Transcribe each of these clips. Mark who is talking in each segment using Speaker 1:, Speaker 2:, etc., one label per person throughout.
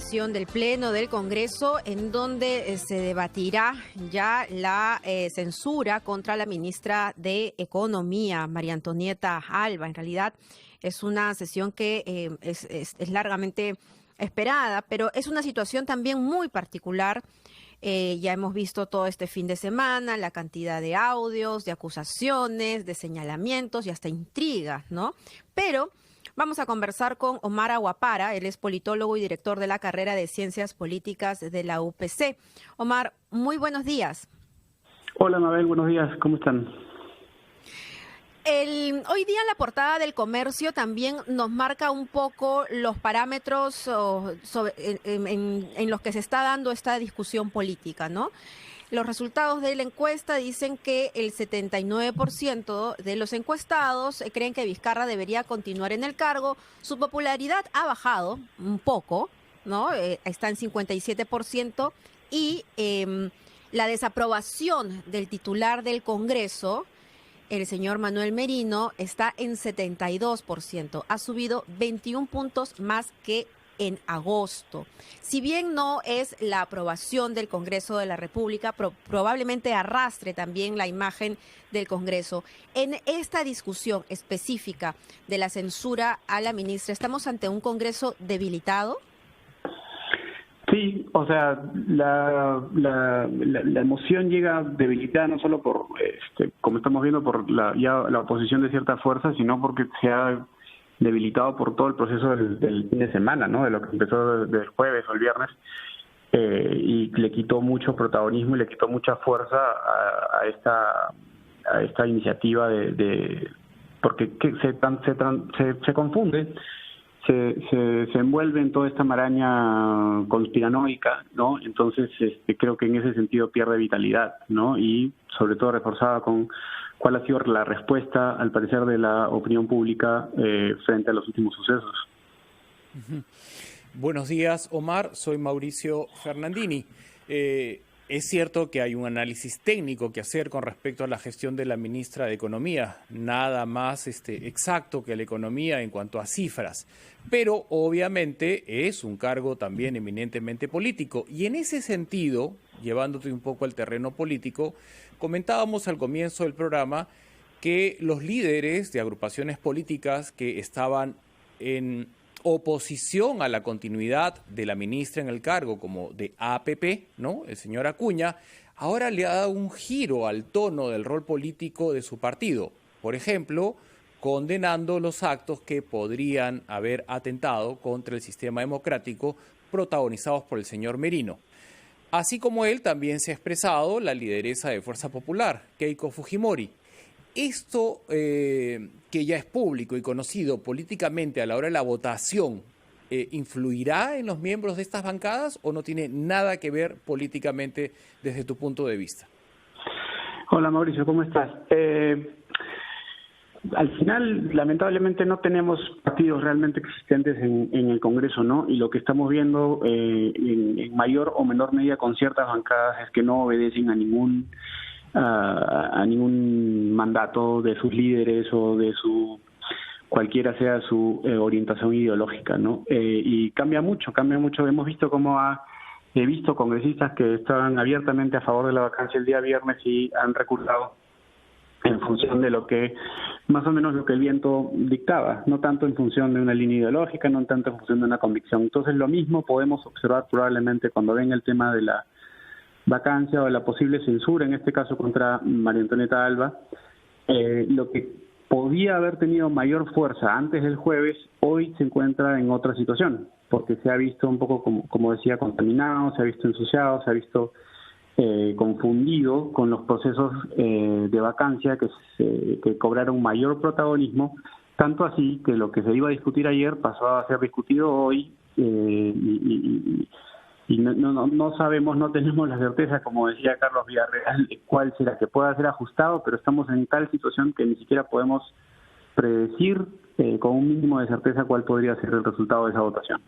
Speaker 1: sesión del Pleno del Congreso en donde se debatirá ya la censura contra la ministra de Economía, María Antonieta Alba. En realidad es una sesión que es largamente esperada, pero es una situación también muy particular. Ya hemos visto todo este fin de semana la cantidad de audios, de acusaciones, de señalamientos y hasta intrigas, ¿no? Pero vamos a conversar con Omar Aguapara, él es politólogo y director de la carrera de Ciencias Políticas de la UPC. Omar, muy buenos días.
Speaker 2: Hola, Mabel, buenos días, ¿cómo están?
Speaker 1: Hoy día en la portada del Comercio también nos marca un poco los parámetros en los que se está dando esta discusión política, ¿no? Los resultados de la encuesta dicen que el 79% de los encuestados creen que Vizcarra debería continuar en el cargo. Su popularidad ha bajado un poco, ¿no? Está en 57% y la desaprobación del titular del Congreso, el señor Manuel Merino, está en 72%. Ha subido 21 puntos más que en agosto. Si bien no es la aprobación del Congreso de la República, probablemente arrastre también la imagen del Congreso. En esta discusión específica de la censura a la ministra, ¿estamos ante un Congreso debilitado?
Speaker 2: Sí, o sea, la emoción llega debilitada no solo por, como estamos viendo, por la oposición de cierta fuerza, sino porque se ha debilitado por todo el proceso del fin de semana, ¿no? De lo que empezó del jueves o el viernes, y le quitó mucho protagonismo y le quitó mucha fuerza a esta iniciativa porque se confunde. Se envuelve en toda esta maraña conspiranoica, ¿no? Entonces creo que en ese sentido pierde vitalidad, ¿no? Y sobre todo reforzada con cuál ha sido la respuesta, al parecer, de la opinión pública frente a los últimos sucesos.
Speaker 3: Buenos días, Omar. Soy Mauricio Fernandini. Es cierto que hay un análisis técnico que hacer con respecto a la gestión de la ministra de Economía, nada más exacto que la economía en cuanto a cifras, pero obviamente es un cargo también eminentemente político. Y en ese sentido, llevándote un poco al terreno político, comentábamos al comienzo del programa que los líderes de agrupaciones políticas que estaban en oposición a la continuidad de la ministra en el cargo, como de APP, ¿no? El señor Acuña, ahora le ha dado un giro al tono del rol político de su partido. Por ejemplo, condenando los actos que podrían haber atentado contra el sistema democrático protagonizados por el señor Merino. Así como él, también se ha expresado la lideresa de Fuerza Popular, Keiko Fujimori. Esto que ya es público y conocido políticamente a la hora de la votación, ¿influirá en los miembros de estas bancadas o no tiene nada que ver políticamente desde tu punto de vista?
Speaker 2: Hola, Mauricio, ¿cómo estás? Al final, lamentablemente, no tenemos partidos realmente existentes en el Congreso, ¿no? Y lo que estamos viendo en mayor o menor medida con ciertas bancadas es que no obedecen a ningún mandato de sus líderes o de cualquiera sea su orientación ideológica, ¿no? Y cambia mucho. Hemos visto he visto congresistas que estaban abiertamente a favor de la vacancia el día viernes y han recursado en función de más o menos lo que el viento dictaba, no tanto en función de una línea ideológica, no tanto en función de una convicción. Entonces lo mismo podemos observar probablemente cuando venga el tema de la vacancia o de la posible censura, en este caso contra María Antonieta Alba. Lo que podía haber tenido mayor fuerza antes del jueves, hoy se encuentra en otra situación, porque se ha visto un poco, como decía, contaminado, se ha visto ensuciado, se ha visto confundido con los procesos de vacancia que cobraron mayor protagonismo, tanto así que lo que se iba a discutir ayer pasó a ser discutido hoy y no sabemos, no tenemos la certeza, como decía Carlos Villarreal, de cuál será, que pueda ser ajustado, pero estamos en tal situación que ni siquiera podemos predecir con un mínimo de certeza cuál podría ser el resultado de esa votación.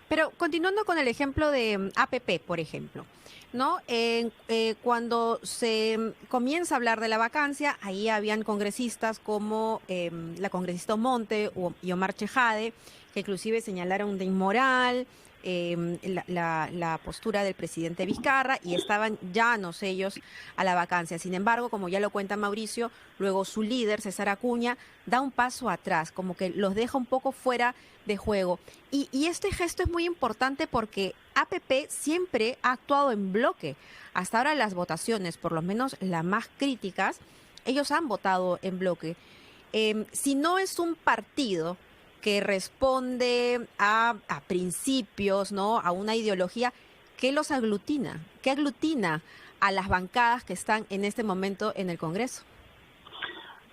Speaker 1: Pero continuando con el ejemplo de APP, por ejemplo, ¿no? Cuando se comienza a hablar de la vacancia, ahí habían congresistas como la congresista Monte y Omar Chejade, que inclusive señalaron de inmoral, la postura del presidente Vizcarra y estaban llanos ellos a la vacancia. Sin embargo, como ya lo cuenta Mauricio, luego su líder, César Acuña, da un paso atrás, como que los deja un poco fuera de juego. Y este gesto es muy importante porque APP siempre ha actuado en bloque. Hasta ahora las votaciones, por lo menos las más críticas, ellos han votado en bloque. Si no es un partido que responde a principios, ¿no?, a una ideología, ¿qué los aglutina? ¿Qué aglutina a las bancadas que están en este momento en el Congreso?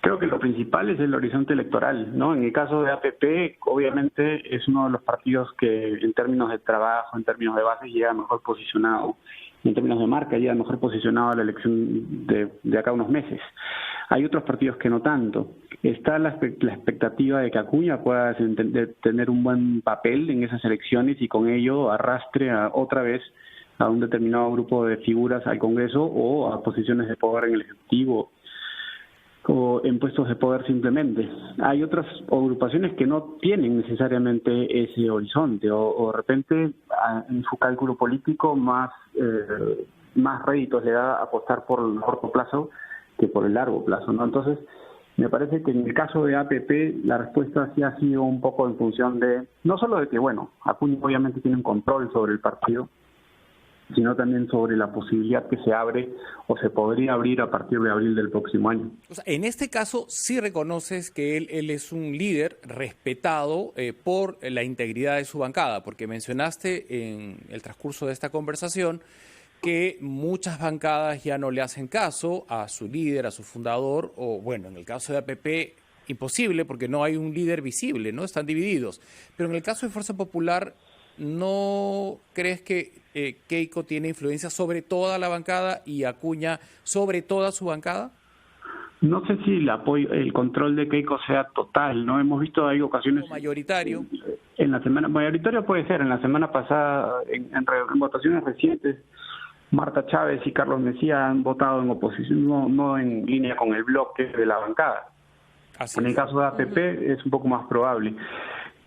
Speaker 2: Creo que lo principal es el horizonte electoral, ¿no? En el caso de APP, obviamente es uno de los partidos que en términos de trabajo, en términos de base, llega mejor posicionado, en términos de marca, llega mejor posicionado a la elección de acá a unos meses. Hay otros partidos que no tanto. Está la expectativa de que Acuña pueda tener un buen papel en esas elecciones y con ello arrastre otra vez a un determinado grupo de figuras al Congreso o a posiciones de poder en el Ejecutivo o en puestos de poder simplemente. Hay otras agrupaciones que no tienen necesariamente ese horizonte o de repente en su cálculo político más réditos le da apostar por el corto plazo que por el largo plazo, ¿no? Entonces, me parece que en el caso de APP la respuesta sí ha sido un poco en función de, no solo de que, bueno, Acuña obviamente tiene un control sobre el partido, sino también sobre la posibilidad que se abre o se podría abrir a partir de abril del próximo año.
Speaker 3: O sea, en este caso sí reconoces que él es un líder respetado por la integridad de su bancada, porque mencionaste en el transcurso de esta conversación que muchas bancadas ya no le hacen caso a su líder, a su fundador, o bueno, en el caso de APP, imposible porque no hay un líder visible, ¿no? Están divididos. Pero en el caso de Fuerza Popular, ¿no crees que Keiko tiene influencia sobre toda la bancada y Acuña sobre toda su bancada?
Speaker 2: No sé si el control de Keiko sea total, ¿no? Hemos visto hay ocasiones...
Speaker 3: Mayoritario.
Speaker 2: Mayoritario puede ser. En la semana pasada, en votaciones recientes, Marta Chávez y Carlos Mejía han votado en oposición, no en línea con el bloque de la bancada. En el caso de APP es un poco más probable.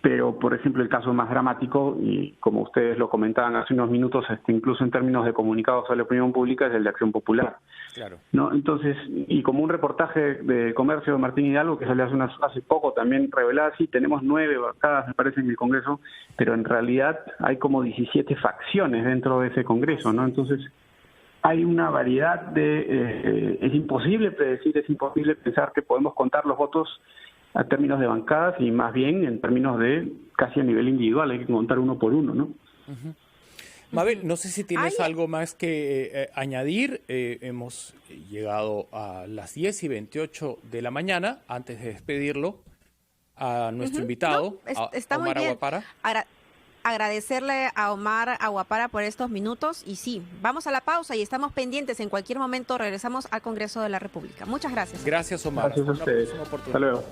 Speaker 2: Pero, por ejemplo, el caso más dramático, y como ustedes lo comentaban hace unos minutos, incluso en términos de comunicados a la opinión pública, es el de Acción Popular.
Speaker 3: Claro.
Speaker 2: ¿No? Entonces, y como un reportaje de Comercio de Martín Hidalgo, que salió hace poco, también revelaba, sí, tenemos 9 bancadas, me parece, en el Congreso, pero en realidad hay como 17 facciones dentro de ese Congreso, ¿no? Entonces, hay una variedad es imposible predecir, es imposible pensar que podemos contar los votos a términos de bancadas y más bien en términos de casi a nivel individual, hay que contar uno por uno, ¿no?
Speaker 3: Uh-huh. Mabel, no sé si tienes algo más que añadir. Hemos llegado a las 10:28 de la mañana, antes de despedirlo a nuestro invitado,
Speaker 1: está
Speaker 3: Omar
Speaker 1: muy bien.
Speaker 3: Aguapara.
Speaker 1: Agradecerle a Omar Aguapara por estos minutos y sí, vamos a la pausa y estamos pendientes. En cualquier momento regresamos al Congreso de la República. Muchas gracias.
Speaker 3: Gracias, Omar.
Speaker 2: Gracias a ustedes. Hasta luego.